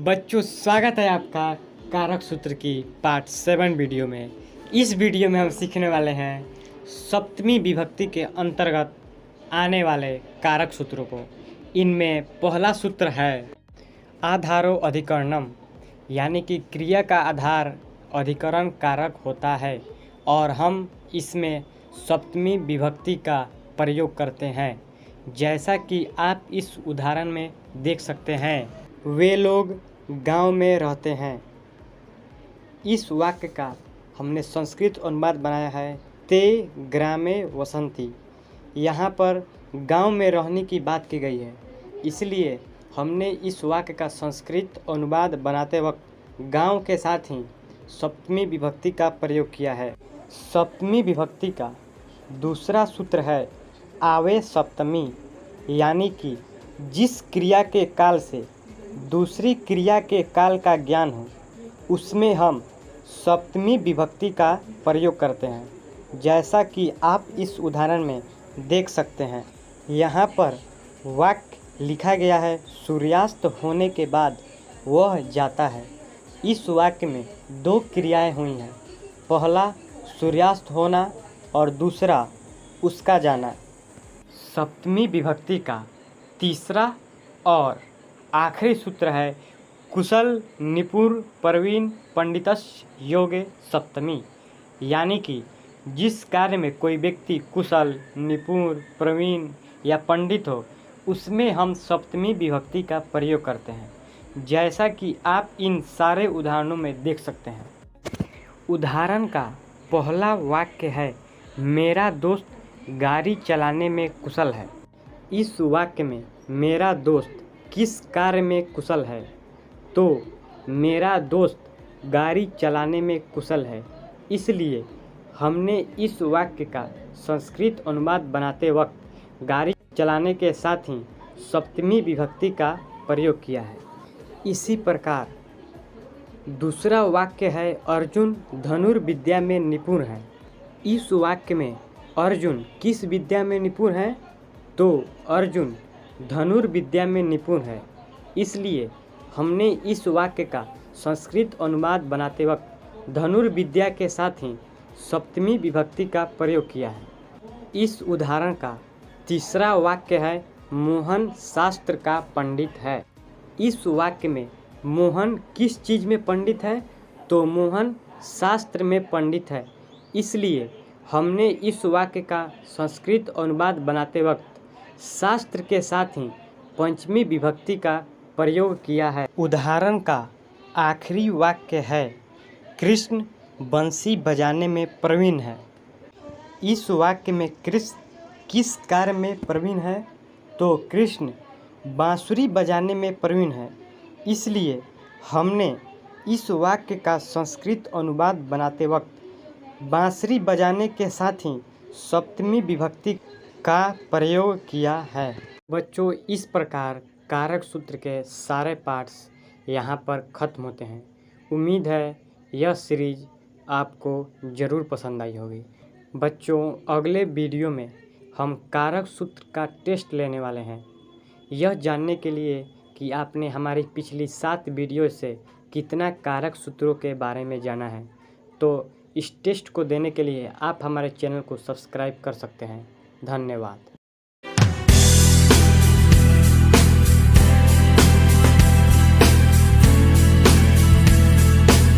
बच्चों, स्वागत है आपका कारक सूत्र की पार्ट 7 वीडियो में। इस वीडियो में हम सीखने वाले हैं सप्तमी विभक्ति के अंतर्गत आने वाले कारक सूत्रों को। इनमें पहला सूत्र है आधारो अधिकरणम, यानी कि क्रिया का आधार अधिकरण कारक होता है और हम इसमें सप्तमी विभक्ति का प्रयोग करते हैं। जैसा कि आप इस उदाहरण में देख सकते हैं, वे लोग गांव में रहते हैं। इस वाक्य का हमने संस्कृत अनुवाद बनाया है ते ग्रामे वसंती। यहाँ पर गांव में रहने की बात की गई है, इसलिए हमने इस वाक्य का संस्कृत अनुवाद बनाते वक्त गांव के साथ ही सप्तमी विभक्ति का प्रयोग किया है। सप्तमी विभक्ति का दूसरा सूत्र है आवे सप्तमी, यानी कि जिस क्रिया के काल से दूसरी क्रिया के काल का ज्ञान हो उसमें हम सप्तमी विभक्ति का प्रयोग करते हैं। जैसा कि आप इस उदाहरण में देख सकते हैं, यहाँ पर वाक्य लिखा गया है सूर्यास्त होने के बाद वह जाता है। इस वाक्य में दो क्रियाएं हुई हैं, पहला सूर्यास्त होना और दूसरा उसका जाना। सप्तमी विभक्ति का तीसरा और आखिरी सूत्र है कुशल निपुण प्रवीण पंडितस्य योगे सप्तमी, यानी कि जिस कार्य में कोई व्यक्ति कुशल निपुण प्रवीण या पंडित हो उसमें हम सप्तमी विभक्ति का प्रयोग करते हैं। जैसा कि आप इन सारे उदाहरणों में देख सकते हैं। उदाहरण का पहला वाक्य है मेरा दोस्त गाड़ी चलाने में कुशल है। इस वाक्य में मेरा दोस्त किस कार्य में कुशल है? तो मेरा दोस्त गाड़ी चलाने में कुशल है, इसलिए हमने इस वाक्य का संस्कृत अनुवाद बनाते वक्त गाड़ी चलाने के साथ ही सप्तमी विभक्ति का प्रयोग किया है। इसी प्रकार दूसरा वाक्य है अर्जुन धनुर्विद्या में निपुण है। इस वाक्य में अर्जुन किस विद्या में निपुण है? तो अर्जुन धनुर्विद्या में निपुण है, इसलिए हमने इस वाक्य का संस्कृत अनुवाद बनाते वक्त धनुर्विद्या के साथ ही सप्तमी विभक्ति का प्रयोग किया है। इस उदाहरण का तीसरा वाक्य है मोहन शास्त्र का पंडित है। इस वाक्य में मोहन किस चीज़ में पंडित है? तो मोहन शास्त्र में पंडित है, इसलिए हमने इस वाक्य का संस्कृत अनुवाद बनाते वक्त शास्त्र के साथ ही पंचमी विभक्ति का प्रयोग किया है। उदाहरण का आखिरी वाक्य है कृष्ण बंसी बजाने में प्रवीण है। इस वाक्य में कृष्ण किस कार्य में प्रवीण है? तो कृष्ण बांसुरी बजाने में प्रवीण है, इसलिए हमने इस वाक्य का संस्कृत अनुवाद बनाते वक्त बांसुरी बजाने के साथ ही सप्तमी विभक्ति का प्रयोग किया है। बच्चों, इस प्रकार कारक सूत्र के सारे पार्ट्स यहाँ पर ख़त्म होते हैं। उम्मीद है यह सीरीज़ आपको ज़रूर पसंद आई होगी। बच्चों, अगले वीडियो में हम कारक सूत्र का टेस्ट लेने वाले हैं। यह जानने के लिए कि आपने हमारी पिछली 7 वीडियो से कितना कारक सूत्रों के बारे में जाना है, तो इस टेस्ट को देने के लिए आप हमारे चैनल को सब्सक्राइब कर सकते हैं। धन्यवाद।